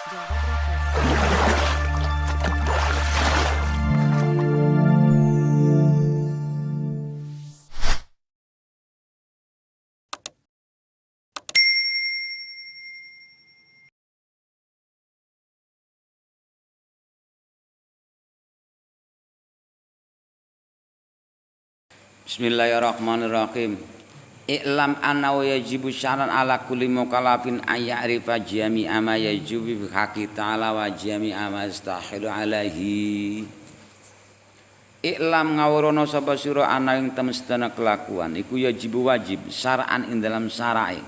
Jawa Broadcast. Bismillahirrahmanirrahim. I'lam anna wa yajibu syaran ala kulli mukallafin ayya'rifa jami'a ma yajibu bi haqqi ta'ala wa jami'a ma yastahilu alaihi. I'lam ngawurono sapa sira ana ing temestana kelakuan iku yajibu wajib syara'an ing dalam syara'i.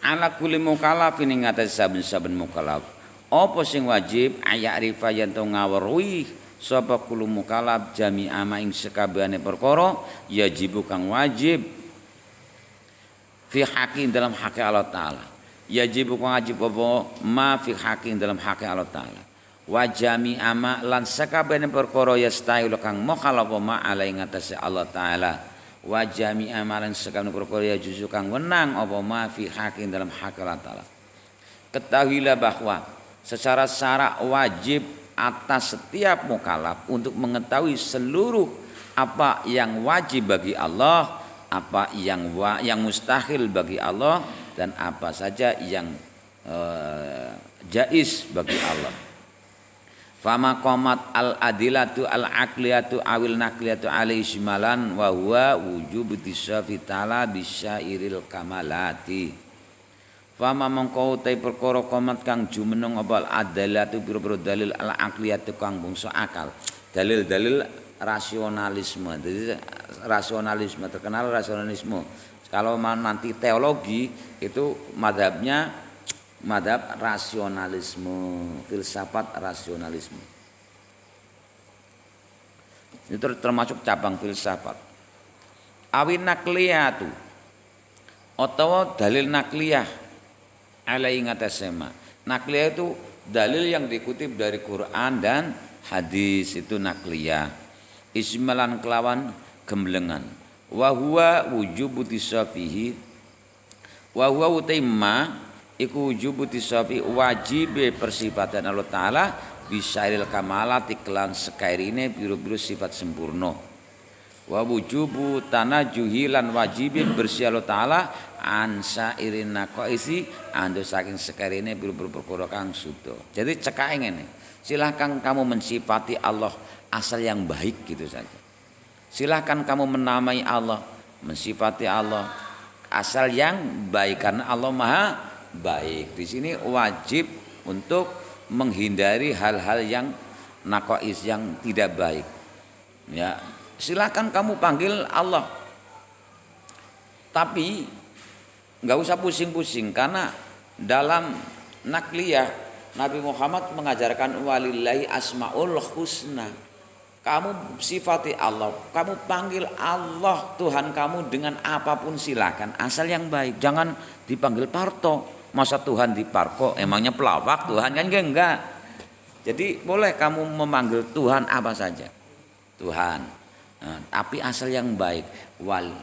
Ala kulli mukallafin ing atas saben-saben mukallaf. Apa sing wajib ayya'rifa yen to ngawruhi sapa kulo mukallaf jami'a ma ing sekabehane perkara yajibu kang wajib fi haqqi dalam hak Allah taala yajibu kang wajib apa ma fi haqqi dalam hak Allah taala wa jami'a ma lan sekabehane perkara yastahil kang mukallaf ma ala ing atase Allah taala wa jami'a ma lan sekabehane perkara ya juzu kang wenang apa ma fi haqqi dalam hak Allah taala. Ketahuilah bahwa secara syarak wajib atas setiap mukallaf untuk mengetahui seluruh apa yang wajib bagi Allah, apa yang mustahil bagi Allah, dan apa saja yang jaiz bagi Allah. Fama qamat al adilatu al aqliyatu awil naqliyatu alaihi shimalan wa huwa wujub tisyafi ta'ala bisyairil kamalati. Fama mongko utai perkara komat kang jumeneng apa adalatu pira-pira dalil al aqliyatu kang bangsa akal. Dalil-dalil rasionalisme. Jadi rasionalisme terkenal rasionalisme. Kalau nanti teologi itu madhabnya madhab rasionalisme, filsafat rasionalisme. Itu termasuk cabang filsafat. Awin nakliyatu atau dalil nakliyah alai ngatasema. Nakliyah itu dalil yang dikutip dari Quran dan hadis, itu nakliyah. Ismalan kelawan gemblengan. Wa huwa wujubu tisafihi. Wa huwa utaimma iku wujubu tisafi wajibe persifatan Allah taala bisairil kamalati kelan sekairine biru-biru sifat sempurna. Wa wujubu tanajuhi lan wajibin bersih Allah taala ansa irin naqaisi ando saking sekarine biru-biru perkara kang suda. Jadi cekake ngene. Silahkan kamu mensifati Allah asal yang baik gitu saja. Silahkan kamu menamai Allah, mensifati Allah asal yang baik karena Allah Maha baik. Di sini wajib untuk menghindari hal-hal yang naqais yang tidak baik. Ya, silakan kamu panggil Allah, tapi nggak usah pusing-pusing karena dalam nakliyah Nabi Muhammad mengajarkan walillahi asmaul husna. Kamu sifati Allah, kamu panggil Allah Tuhan kamu dengan apapun silakan asal yang baik. Jangan dipanggil Parto. Masa Tuhan di Parko emangnya pelawak Tuhan kan enggak. Jadi boleh kamu memanggil Tuhan apa saja. Tuhan. Nah, tapi asal yang baik.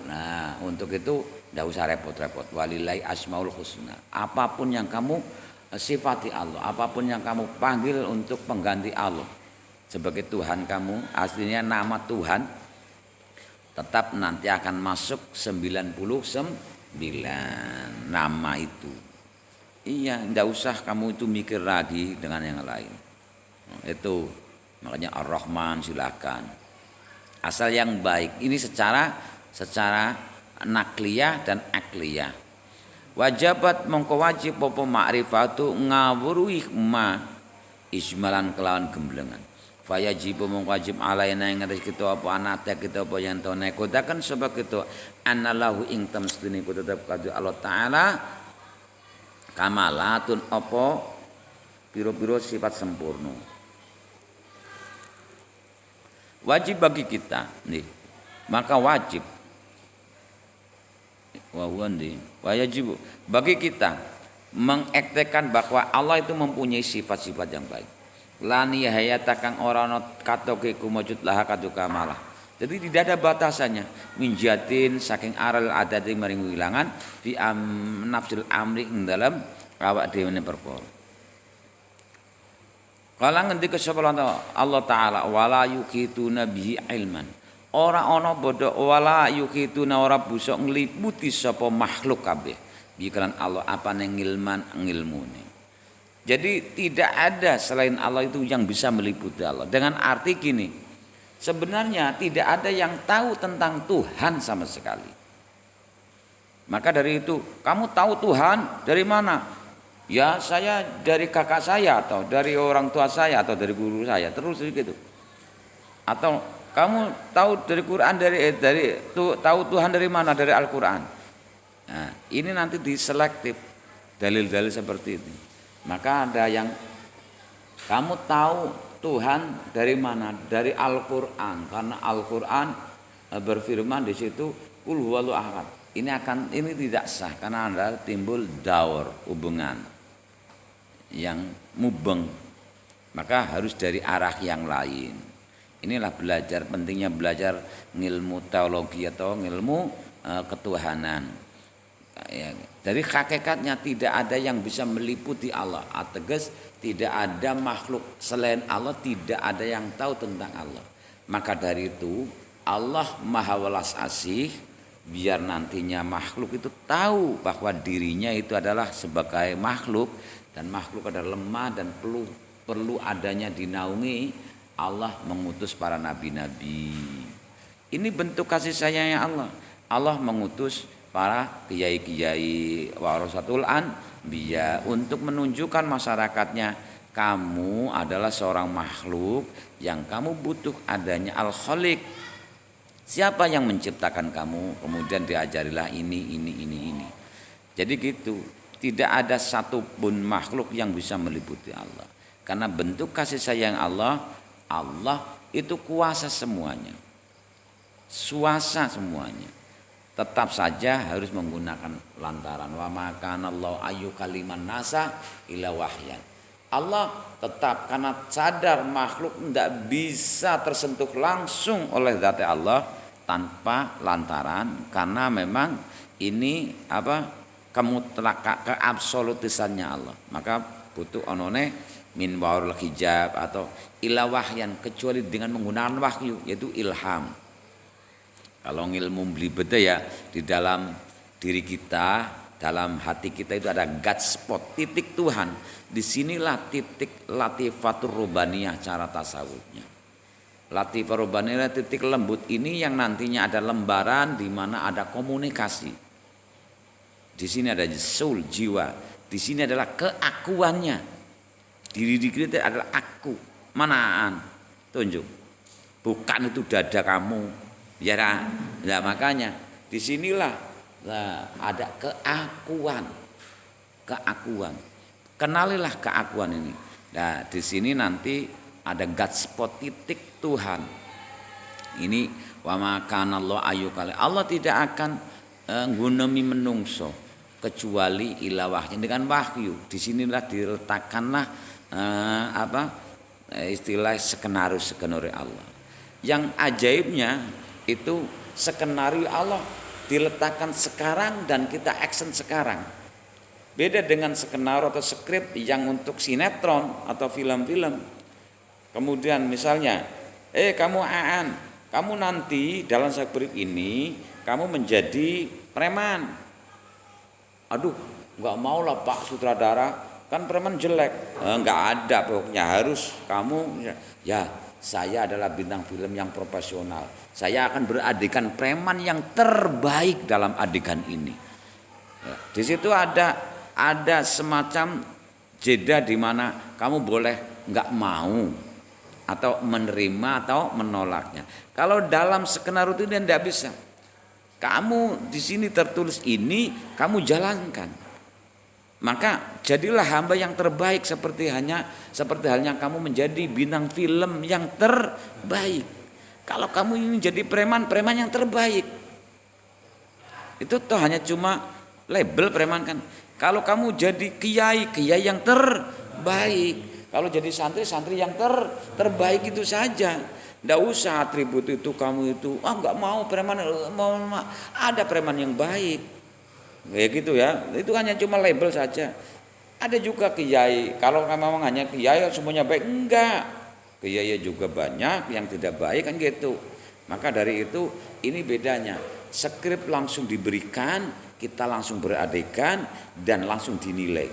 Nah, untuk itu tidak usah repot-repot. Walillahi asmaul husna. Apapun yang kamu sifati Allah, apapun yang kamu panggil untuk pengganti Allah sebagai Tuhan kamu, aslinya nama Tuhan tetap nanti akan masuk 99 nama itu. Iya, tidak usah kamu itu mikir lagi dengan yang lain. Itu makanya Ar-Rahman silakan. Asal yang baik. Ini secara nakliyah dan akliyah. Wajabat mongko wajib apa ma'rifatu ngawruhi ma ismalan kelawan gemblengan. Fayajibu mongko wajib alaina ing atas kita apa anate kita apa yang tone kodakan sebab kita anallahu ing tamstini ku tetep kadu Allah taala kamalatun apa piro-piro sifat sempurna. Wajib bagi kita nih. Maka wajib wajib bagi kita mengektekan bahwa Allah itu mempunyai sifat-sifat yang baik. Lani hayata kang ora ana katoke kumujud laha kadu kamalah. Jadi tidak ada batasannya. Minjatin saking aral adati maring wilangan fi nafsul amri ing dalam awak dhewe perkara. Kala ngendika sapa Allah taala wala yuqituna bihi ilman. Ora ana bodho wala yuqituna ora bisa ngliputi sapa makhluk kabeh. Bikalan Allah apane ngilman ngilmune. Jadi tidak ada selain Allah itu yang bisa meliputi Allah. Dengan arti gini, sebenarnya tidak ada yang tahu tentang Tuhan sama sekali. Maka dari itu, kamu tahu Tuhan dari mana? Ya saya dari kakak saya atau dari orang tua saya atau dari guru saya, terus gitu. Atau kamu tahu dari Quran tahu Tuhan dari mana? Dari Al-Quran. Nah, ini nanti diselektif dalil-dalil seperti ini. Maka ada yang kamu tahu Tuhan dari mana? Dari Al-Qur'an. Karena Al-Qur'an berfirman di situ qul huwallahu ahad. Ini tidak sah karena Anda timbul daur hubungan yang mubeng. Maka harus dari arah yang lain. Inilah pentingnya belajar ilmu teologi atau ilmu ketuhanan. Ya, dari hakikatnya tidak ada yang bisa meliputi Allah. Ateges tidak ada makhluk selain Allah, tidak ada yang tahu tentang Allah. Maka dari itu Allah Maha Welas Asih, biar nantinya makhluk itu tahu bahwa dirinya itu adalah sebagai makhluk dan makhluk adalah lemah dan perlu adanya dinaungi. Allah mengutus para nabi-nabi. Ini bentuk kasih sayangnya Allah. Allah mengutus para kiai-kiai warasatul anbiya untuk menunjukkan masyarakatnya kamu adalah seorang makhluk yang kamu butuh adanya al-khaliq. Siapa yang menciptakan kamu? Kemudian diajarilah ini. Jadi gitu. Tidak ada satupun makhluk yang bisa meliputi Allah. Karena bentuk kasih sayang Allah itu kuasa semuanya. Suasa semuanya. Tetap saja harus menggunakan lantaran wa makanallahu ayyukaliman nasa ila wahyan. Allah tetap karena sadar makhluk tidak bisa tersentuh langsung oleh zat Allah tanpa lantaran, karena memang ini keabsolutisannya Allah. Maka butuh onone min waurul hijab atau ila wahyan, kecuali dengan menggunakan wahyu yaitu ilham. Kalau ilmu belibet ya di dalam diri kita, dalam hati kita itu ada God spot, titik Tuhan. Disinilah titik latifatur rubaniyah cara tasawufnya. Latifah rubaniyah titik lembut ini yang nantinya ada lembaran di mana ada komunikasi. Di sini ada soul, jiwa. Di sini adalah keakuannya. Diri kita adalah aku. Manaan? Tunjuk. Bukan itu dada kamu. Ya, nah makanya disinilah ada keakuan. Kenalilah keakuan ini. Nah di sini nanti ada God spot titik Tuhan. Ini wa makanallahu ayyukal. Allah tidak akan ngunemi menungso kecuali ila wahyu, dengan wahyu. Disinilah diletakkanlah istilah skenario Allah. Yang ajaibnya itu skenario Allah diletakkan sekarang dan kita action sekarang. Beda dengan skenario atau skrip yang untuk sinetron atau film-film. Kemudian misalnya, kamu Aan, kamu nanti dalam skrip ini kamu menjadi preman. Aduh, nggak mau lah Pak Sutradara, kan preman jelek. Nggak ada, pokoknya harus kamu ya. Saya adalah bintang film yang profesional. Saya akan beradegan preman yang terbaik dalam adegan ini. Ya, di situ ada semacam jeda di mana kamu boleh nggak mau atau menerima atau menolaknya. Kalau dalam skenario itu tidak bisa. Kamu di sini tertulis ini, kamu jalankan. Maka jadilah hamba yang terbaik seperti halnya kamu menjadi bintang film yang terbaik. Kalau kamu ingin jadi preman yang terbaik. Itu toh hanya cuma label preman kan. Kalau kamu jadi kiai yang terbaik. Kalau jadi santri yang terbaik itu saja. Tidak usah atribut itu kamu itu. Enggak mau preman, ada preman yang baik. Kayak gitu ya, itu hanya cuma label saja. Ada juga kiai, kalau memang hanya kiai semuanya baik, enggak. Kiai juga banyak yang tidak baik kan gitu. Maka dari itu ini bedanya. Skrip langsung diberikan, kita langsung beradegan dan langsung dinilai.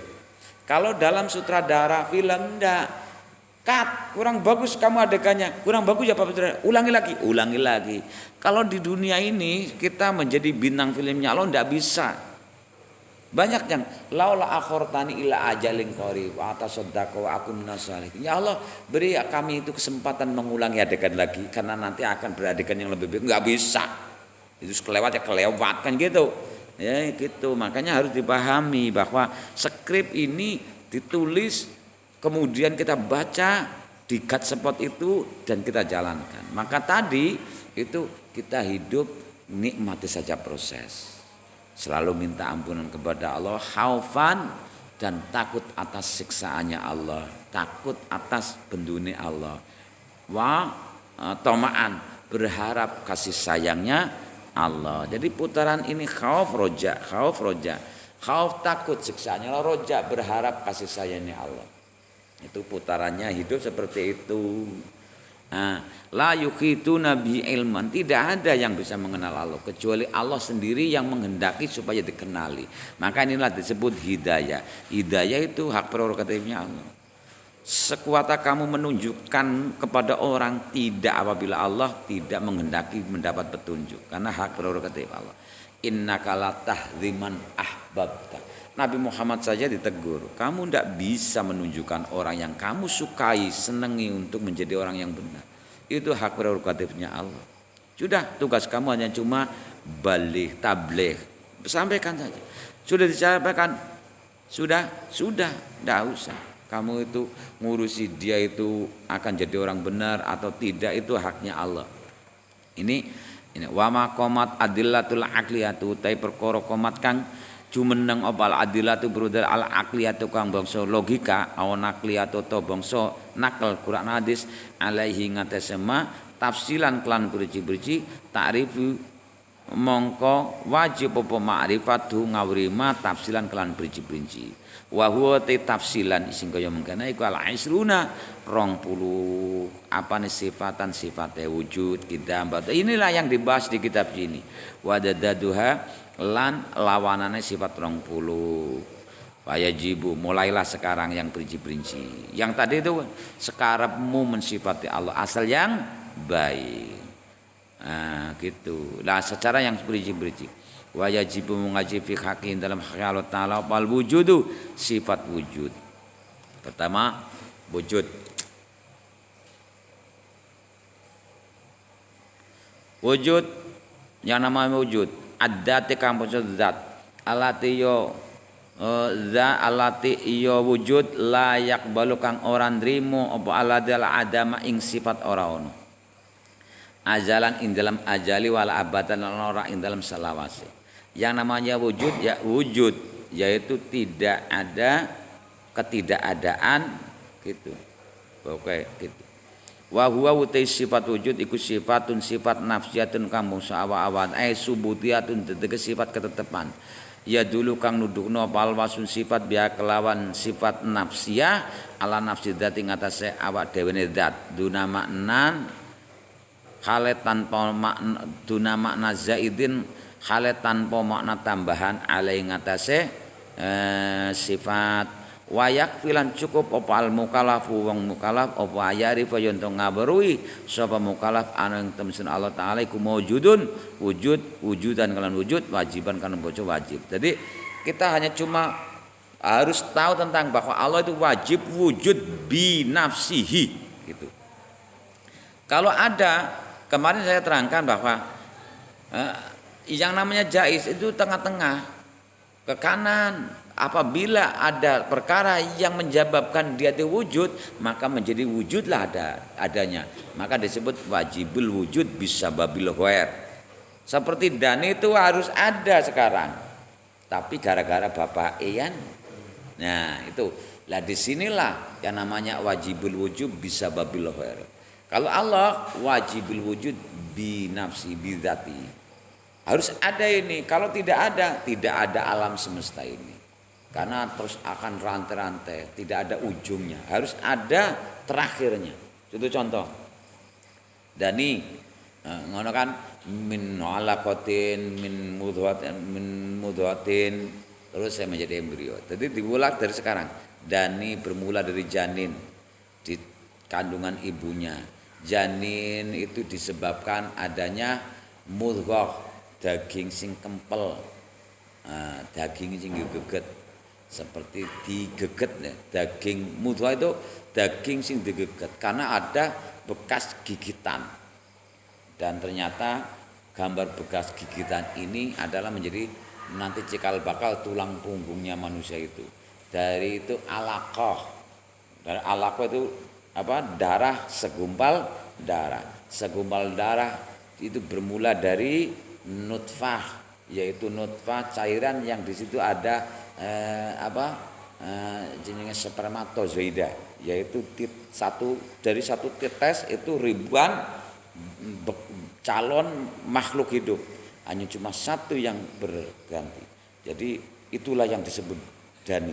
Kalau dalam sutradara film enggak. Cut, kurang bagus kamu adegannya, kurang bagus ya Pak Sutradara, ulangi lagi. Kalau di dunia ini kita menjadi bintang filmnya Allah enggak bisa. Banyak yang laula akhortani ila ajalin qarib wa atasaddaq wa akun minasalihin. Ya Allah, beri kami itu kesempatan mengulangi adegan lagi karena nanti akan beradegan yang lebih baik. Enggak bisa. Itu kelewat ya kelewat kan gitu. Ya gitu. Makanya harus dipahami bahwa skrip ini ditulis kemudian kita baca di cut spot itu dan kita jalankan. Maka tadi itu kita hidup nikmati saja proses. Selalu minta ampunan kepada Allah, khaufan dan takut atas siksaannya Allah, takut atas bendune Allah. Wa toma'an, berharap kasih sayangnya Allah. Jadi putaran ini khauf roja, khauf roja. Khauf takut siksaannya Allah, roja berharap kasih sayangnya Allah. Itu putarannya hidup seperti itu. Nah, la yukhituna bi ilman, tidak ada yang bisa mengenal Allah kecuali Allah sendiri yang menghendaki supaya dikenali. Maka inilah disebut hidayah. Hidayah itu hak prerogatifnya Allah. Sekuat kamu menunjukkan kepada orang tidak apabila Allah tidak menghendaki mendapat petunjuk, karena hak prerogatif Allah. Innaka la tahdi man ahbabta. Nabi Muhammad saja ditegur, kamu tidak bisa menunjukkan orang yang kamu sukai, senangi untuk menjadi orang yang benar. Itu hak prerogatifnya Allah. Sudah, tugas kamu hanya cuma balik, tabligh, sampaikan saja. Sudah disampaikan, sudah, tidak usah. Kamu itu ngurusi dia itu akan jadi orang benar atau tidak, itu haknya Allah. Ini wa ma qomat adillatul aqliyatu, tai perkara qomat kang jumeneng opal adilatu brudal al aqliyatu kang bangsa logika awan aqliyatu to bangsa nakal Quran hadis alaihi ngatesema tafsilan kelan berji-berji ta'rifu mongko wajib apa ma'rifatu ngawrima tafsilan kelan berji-berji wa huwa tafsilan sing kaya mengkene iku al isruna 20 apane sifatan sifate wujud kita. Inilah yang dibahas di kitab ini. Wadadaduha lan lawanane sifat 20. Wajibu mulailah sekarang yang perinci-perinci. Yang tadi itu sekarapmu mensifati Allah asal yang baik. Nah, gitu. Nah, secara yang perinci-perinci. Wajibu mengaji fi haqqin dalam hak Allah Taala wal wujudu sifat wujud. Pertama, wujud. Wujud yang namanya wujud adati kang zat alati yo za alati yo wujud layak balu kang ora nrimo apa aladal adama ing sifat ora ono ajalan ing dalam ajali wala abadan ora ing dalam salawase. Yang namanya wujud ya wujud yaitu tidak ada ketidakadaan gitu. Oke gitu. Wa huwa utai sifat wujud iku sifatun sifat nafsiyatun kang bangsa awa-awan subutiyatun tegese sifat ketetapan. Ya dulu kang nudukno palwasun sifat biya kelawan sifat nafsiyah ala nafsi dzat ing atase awak dhewe zat duna maknan khale tanpa makna duna makna zaidin khale tanpa makna tambahan ala ing atase sifat wayak filan cukup apa al mukalafu wong mukalaf apa ayari yen to ngabarui sapa mukalaf anu ing temsun Allah taala iku maujudun wujudan kalan wujud wajiban kan bojo wajib. Jadi kita hanya cuma harus tahu tentang bahwa Allah itu wajib wujud bi nafsihi gitu. Kalau ada kemarin saya terangkan bahwa yang namanya jaiz itu tengah-tengah ke kanan. Apabila ada perkara yang menyebabkan dia itu wujud, maka menjadi wujudlah adanya. Maka disebut wajibul wujud bisa babil ghair. Seperti dan itu harus ada sekarang. Tapi gara-gara Bapak Ian. Nah, itu. Lah disinilah yang namanya wajibul wujud bisa babil ghair. Kalau Allah wajibul wujud bi nafsi bi dzati. Harus ada ini. Kalau tidak ada alam semesta ini. karena terus akan rantai-rantai, tidak ada ujungnya, harus ada terakhirnya. Itu contoh. Dani ngono kan, min alaqatin min mudghatin terus saya menjadi embrio. Jadi dimulai dari sekarang. Dani bermula dari janin di kandungan ibunya. Janin itu disebabkan adanya mudghah, daging sing kempel, daging sing geget, seperti digeget ya. Daging mudghah itu daging sing digeget karena ada bekas gigitan. Dan ternyata gambar bekas gigitan ini adalah menjadi nanti cikal bakal tulang punggungnya manusia itu. Dari itu alaqah. Dari alaqah itu apa? Darah, segumpal darah. Segumpal darah itu bermula dari nutfah, yaitu nutfah cairan yang di situ ada jenisnya spermatozoida, yaitu dari satu tetes itu ribuan calon makhluk hidup, hanya cuma satu yang berganti. Jadi itulah yang disebut jani,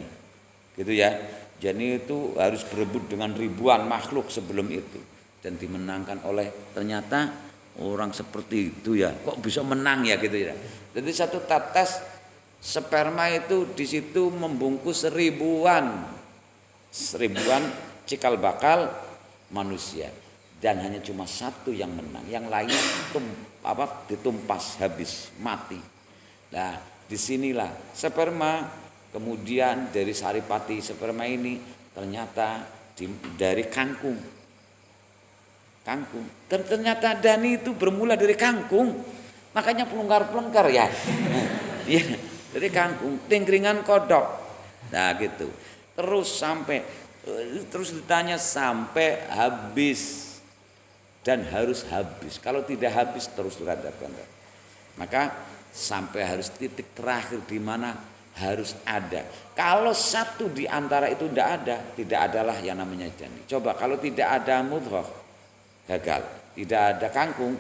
gitu ya. Jani itu harus berebut dengan ribuan makhluk sebelum itu dan dimenangkan oleh ternyata orang seperti itu ya. Kok bisa menang ya gitu ya. Jadi satu tetes sperma itu di situ membungkus ribuan cikal bakal manusia. Dan hanya cuma satu yang menang, yang lainnya ditumpas habis, mati. Nah, disinilah sperma, kemudian dari saripati sperma ini ternyata dari kangkung. Dan ternyata Dani itu bermula dari kangkung, makanya pelengkar ya. Iya, dari kangkung, tingkringan kodok. Nah gitu, terus ditanya sampai habis. Dan harus habis. Kalau tidak habis terus rada-rada. Maka sampai harus titik terakhir di mana harus ada. Kalau satu di antara itu tidak adalah yang namanya jani. Coba kalau tidak ada mudghah, gagal. Tidak ada kangkung,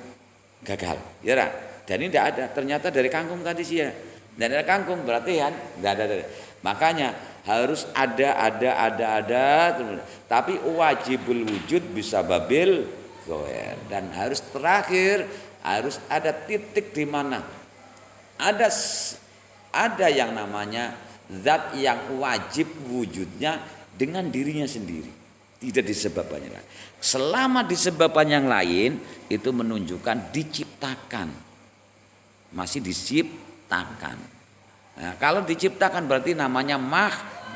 gagal. Ya kan? Jani tidak ada. Ternyata dari kangkung tadi sih ya. Dan ada kangkung berarti kan tidak ada. Makanya harus ada. Tapi wajibul wujud bisa babil. Dan harus terakhir harus ada titik di mana ada yang namanya zat yang wajib wujudnya dengan dirinya sendiri, tidak disebabkan yang lain. Selama disebabkan yang lain itu menunjukkan diciptakan, masih diciptakan. Nah, kalau diciptakan berarti namanya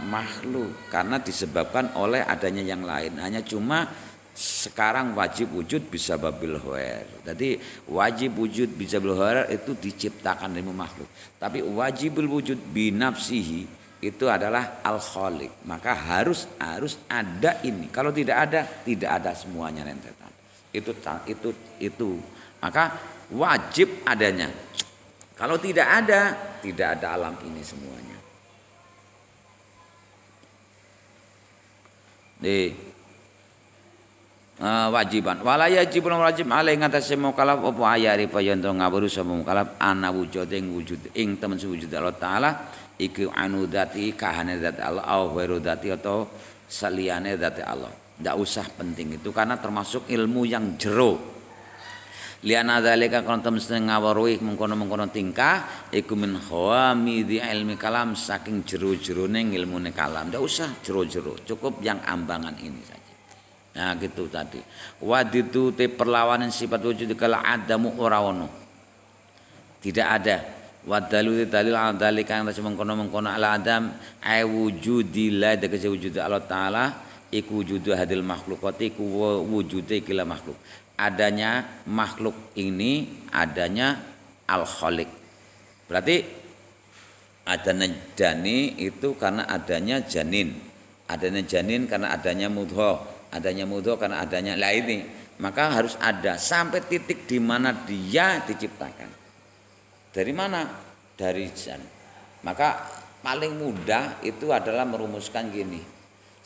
makhluk karena disebabkan oleh adanya yang lain. Hanya cuma sekarang wajib wujud bisa babil hoer. Jadi wajib wujud bisa babil hoer itu diciptakan dari makhluk. Tapi wajibul wujud binafsihi itu adalah al-khaliq. Maka harus ada ini. Kalau tidak ada semuanya rentetan. Itu. Maka wajib adanya. Kalau tidak ada alam ini semuanya. Wajiban wala yajibun wajib alai ngatasé mukallaf apa ayari payanto ngaburu sapa mukallaf ana wujud ing temen wujud Allah taala iku anudati kahane zat Allah au wirudati atau saliyane zat Allah. Ndak usah penting itu karena termasuk ilmu yang jero. Liana zalika kon temen ngawaruhi mengkono-mengkono tingkah iku min khawamidi ilmi kalam saking jero-jerone ilmune kalam. Ndak usah jero-jero, cukup yang ambangan ini saja. Nah gitu tadi. Waditu te perlawanan sifat wujud kala adamu ora ono. Tidak ada. Wadalu dalil al dalika yang mengkono ala adam ai wujudillah tegese wujud Allah taala iku wujudu hadil makhlukati iku wujude kila makhluk. Adanya makhluk ini adanya al khaliq. Berarti adanya jani itu karena adanya janin. Adanya janin karena adanya mudghah. Adanya mudghah karena adanya ini, maka harus ada sampai titik di mana dia diciptakan. Dari mana? Dari jan. Maka paling mudah itu adalah merumuskan gini.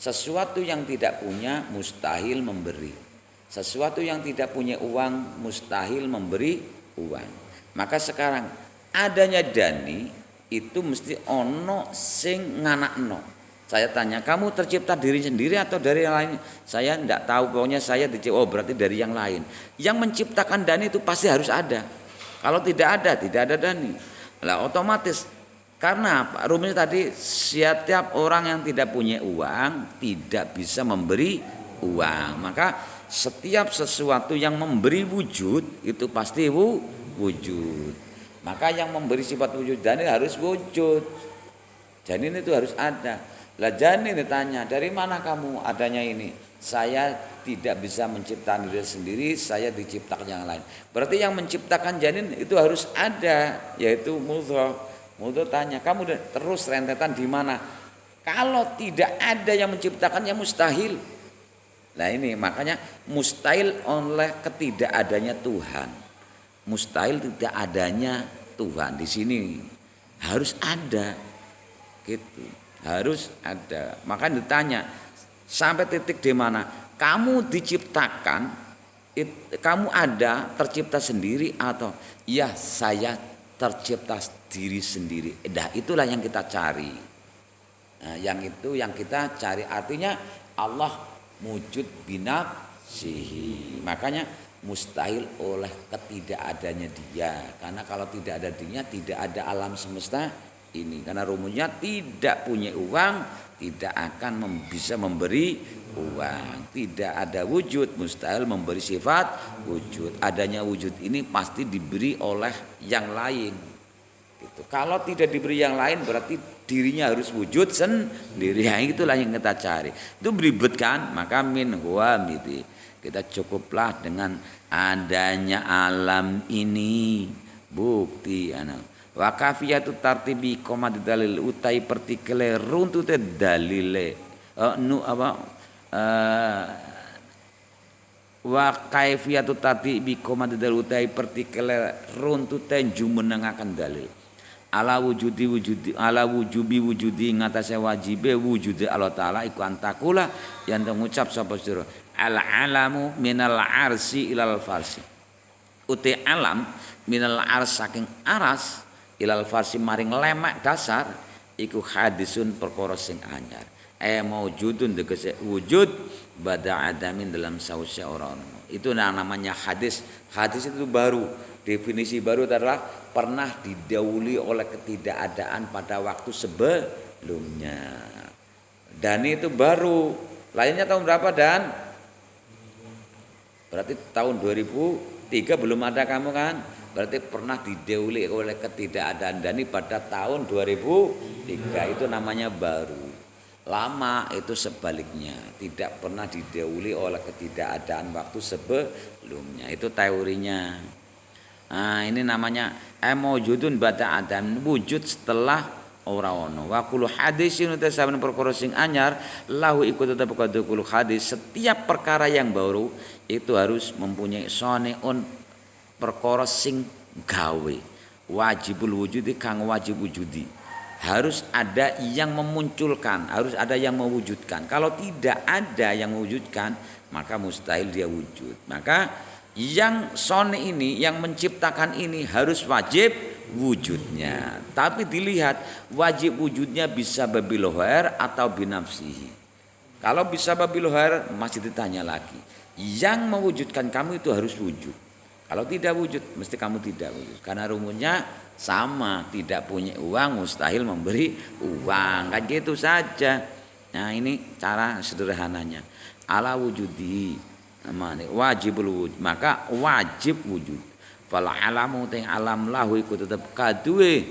Sesuatu yang tidak punya mustahil memberi. Sesuatu yang tidak punya uang mustahil memberi uang. Maka sekarang adanya dani itu mesti ono sing nganakno. Saya tanya, kamu tercipta diri sendiri atau dari yang lain? Saya tidak tahu, pokoknya saya dicipta. Oh berarti dari yang lain. Yang menciptakan Dani itu pasti harus ada. Kalau tidak ada Dani. Lah otomatis, karena apa? Rumusnya tadi, setiap orang yang tidak punya uang tidak bisa memberi uang. Maka setiap sesuatu yang memberi wujud itu pasti wujud. Maka yang memberi sifat wujud Dani harus wujud. Janin itu harus ada. Lah Janin ditanya, dari mana kamu adanya ini? Saya tidak bisa menciptakan diri sendiri, saya diciptakan yang lain. Berarti yang menciptakan janin itu harus ada, yaitu mudghah. Mudghah tanya, kamu terus rentetan di mana? Kalau tidak ada yang menciptakannya mustahil. Nah ini makanya mustahil oleh ketidakadanya Tuhan. Mustahil tidak adanya Tuhan di sini harus ada, gitu. Harus ada. Maka ditanya sampai titik di mana kamu diciptakan, kamu ada tercipta sendiri atau ya saya tercipta diri sendiri. Dah itulah yang kita cari. Nah, yang itu yang kita cari, artinya Allah wujud binafsihi. Makanya mustahil oleh ketidakadanya dia. Karena kalau tidak ada dia tidak ada alam semesta ini. Karena rumusnya tidak punya uang tidak akan bisa memberi uang. Tidak ada wujud mustahil memberi sifat wujud. Adanya wujud ini pasti diberi oleh yang lain gitu. Kalau tidak diberi yang lain berarti dirinya harus wujud sendiri. Yang itulah yang kita cari. Itu beribet kan? Maka min huwa miti. Kita cukuplah dengan adanya alam ini. Bukti anak. Wa kafiyatu tartibi koma dalil utai partikele runtute dalile wa kaifiyatu tartibi koma dalil utai partikele runtute jumenengaken dalil ala wujubi wujudi ngatasé wajibe wujude Allah taala iku antakula yang ngucap sapa sira al alamu minal arsi ilal farsi uti alam minal ars saking aras ilal farsi maring lemak dasar iku hadisun perkara sing anyar maujudun tegese wujud bada adamin dalam sause ora ono. Itu namanya hadis. Hadis itu baru, definisi baru adalah pernah didahului oleh ketidakadaan pada waktu sebelumnya. Dan itu baru. Lainnya tahun berapa Dan? Berarti tahun 2003 belum ada kamu kan? Berarti pernah didahului oleh ketidakadaan Dani pada tahun 2003. Itu namanya baru. Lama itu sebaliknya, tidak pernah didahului oleh ketidakadaan waktu sebelumnya. Itu teorinya. Nah, ini namanya maujudun ba'da adam, wujud setelah ora ono. Wa kullu hadisin utasaben perkara sing anyar lahu iku tetep kudu hadis. Setiap perkara yang baru itu harus mempunyai soniun perkara sing gawe. Wajibul wujudi kang wajib wujudi. Harus ada yang memunculkan, harus ada yang mewujudkan. Kalau tidak ada yang mewujudkan, maka mustahil dia wujud. Maka yang soni ini, yang menciptakan ini harus wajib wujudnya. Tapi dilihat wajib wujudnya bisa babiloher atau binafsihi. Kalau bisa babiloher masih ditanya lagi. Yang mewujudkan kamu itu harus wujud. Kalau tidak wujud, mesti kamu tidak wujud. Karena rumusnya sama, tidak punya uang mustahil memberi uang. Kan gitu saja. Nah ini cara sederhananya. Ala wujudi wajibul wujud. Maka wajib wujud. Fala alamu teng alam lahu iku tetep kaduwe.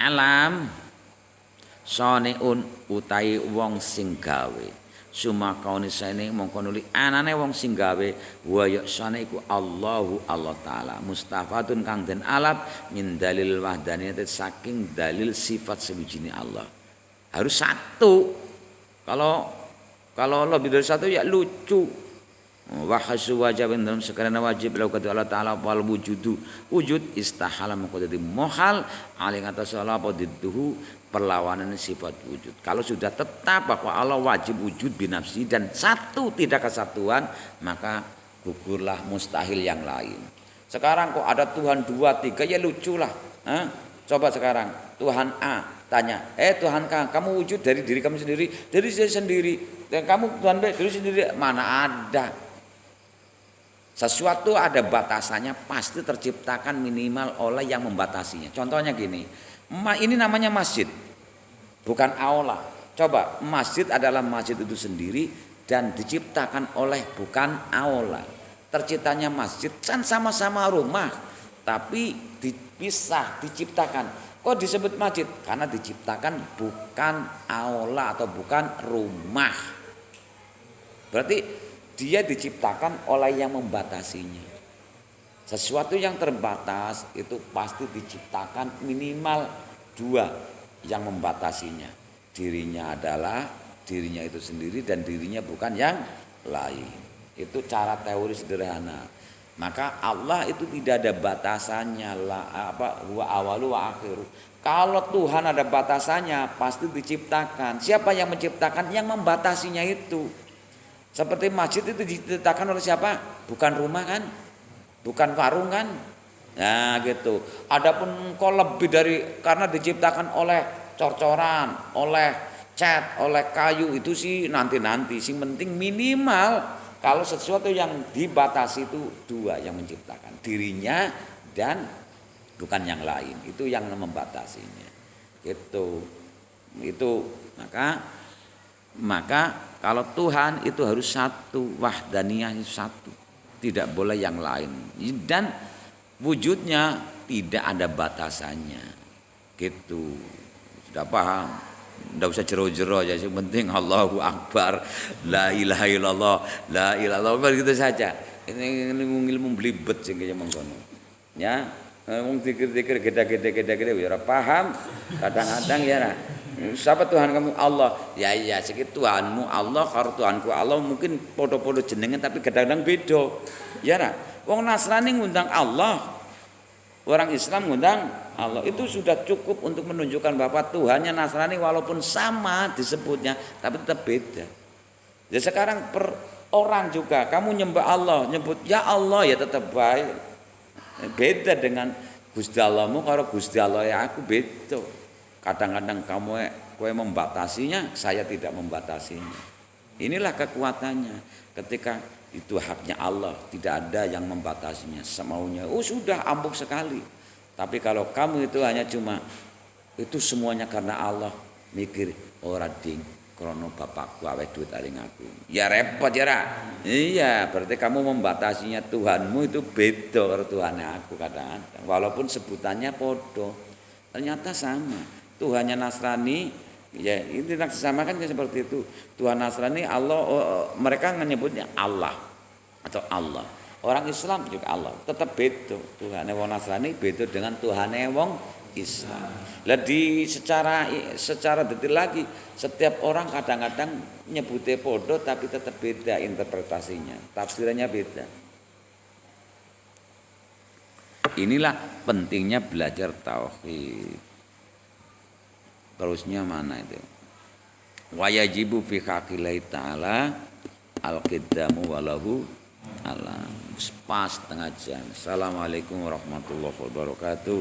Alam soneun utai wong sing gawe. Sumakauni sene mongko nuli anane wong sing gawe wa yaksane iku Allahu Allah taala mustafatun kang den alap min dalil wahdaniyah saking dalil sifat sewijine Allah. Harus satu. Kalau lebih dari satu ya lucu. Wa hasu wajibin dalam sekarang wajib lalu kata Allah taala wal wujudu wujud istahala mongko dadi mohal aling atas Allah apa dituhu perlawanan sifat wujud. Kalau sudah tetap bahwa Allah wajib wujud binafsi dan satu tidak kesatuan, maka gugurlah mustahil yang lain. Sekarang kok ada Tuhan 2, 3 ya luculah. Coba sekarang Tuhan A tanya, Tuhan K, kamu wujud dari diri kamu sendiri, dari diri sendiri. Dan kamu Tuhan B, diri sendiri. Mana ada? Sesuatu ada batasannya, pasti terciptakan minimal oleh yang membatasinya. Contohnya gini, ini namanya masjid, bukan aula. Coba, masjid adalah masjid itu sendiri dan diciptakan oleh bukan aula. Terciptanya masjid kan sama-sama rumah, tapi dipisah, diciptakan. Kok disebut masjid? Karena diciptakan bukan aula atau bukan rumah. Berarti dia diciptakan oleh yang membatasinya. Sesuatu yang terbatas itu pasti diciptakan minimal dua yang membatasinya. Dirinya adalah dirinya itu sendiri dan dirinya bukan yang lain. Itu cara teori sederhana. Maka Allah itu tidak ada batasannya huwa awalu wa akhiru. Kalau Tuhan ada batasannya pasti diciptakan. Siapa yang menciptakan? Yang membatasinya itu. Seperti masjid itu diciptakan oleh siapa? Bukan rumah kan? Bukan warung kan? Nah gitu. Adapun kau lebih dari karena diciptakan oleh cor-coran, oleh cat, oleh kayu itu sih nanti-nanti. Sing penting minimal kalau sesuatu yang dibatasi itu dua yang menciptakan, dirinya dan bukan yang lain. Itu yang membatasinya. Gitu. Itu maka kalau Tuhan itu harus satu, wahdaniyah itu satu, tidak boleh yang lain. Dan wujudnya tidak ada batasannya. Gitu. Sudah paham? Tidak usah jero-jero aja, yang penting Allahu Akbar, la ilaha illallah, la ilaha illallah, gitu saja. Ini ilmu belibet sing kaya mengkono. Ya, ngomong dikir-dikir gede-gede ya paham. Kadang-kadang ya siapa Tuhan kamu? Allah. Ya iya, sikit Tuhanmu Allah karo Tuhanku Allah mungkin podo-podo jenengan tapi kadang-kadang beda. Ya ra. Wong Nasrani ngundang Allah. Orang Islam ngundang Allah. Itu sudah cukup untuk menunjukkan bahwa Tuhannya Nasrani walaupun sama disebutnya tapi tetap beda. Ya sekarang per orang juga kamu nyembah Allah, nyebut ya Allah ya tetap baik. Beda dengan Gusti Allahmu karo Gusti Allah ya aku beda. Kadang-kadang kamu membatasinya, saya tidak membatasinya. Inilah kekuatannya. Ketika itu haknya Allah, tidak ada yang membatasinya. Semaunya, sudah ambuk sekali. Tapi kalau kamu itu hanya cuma itu semuanya karena Allah, mikir ora ding, krono bapakku awet duit aling aku. Ya repot ya ra. Iya, berarti kamu membatasinya Tuhanmu itu beda karo Tuhannya aku kadang-kadang. Walaupun sebutannya podo, ternyata sama. Tuhannya Nasrani, ya itu sama kan seperti itu. Tuhan Nasrani Allah, mereka menyebutnya Allah atau Allah. Orang Islam juga Allah, tetap beda. Tuhannya wong Nasrani beda dengan Tuhannya wong Islam. Lah secara detail lagi, setiap orang kadang-kadang nyebutnya podo tapi tetap beda interpretasinya, tafsirannya beda. Inilah pentingnya belajar tauhid. Terusnya mana itu? Wa yajibu fi haqqillahi ta'ala al-qiddamu walahu alam. Pas setengah jam. Assalamualaikum warahmatullahi wabarakatuh.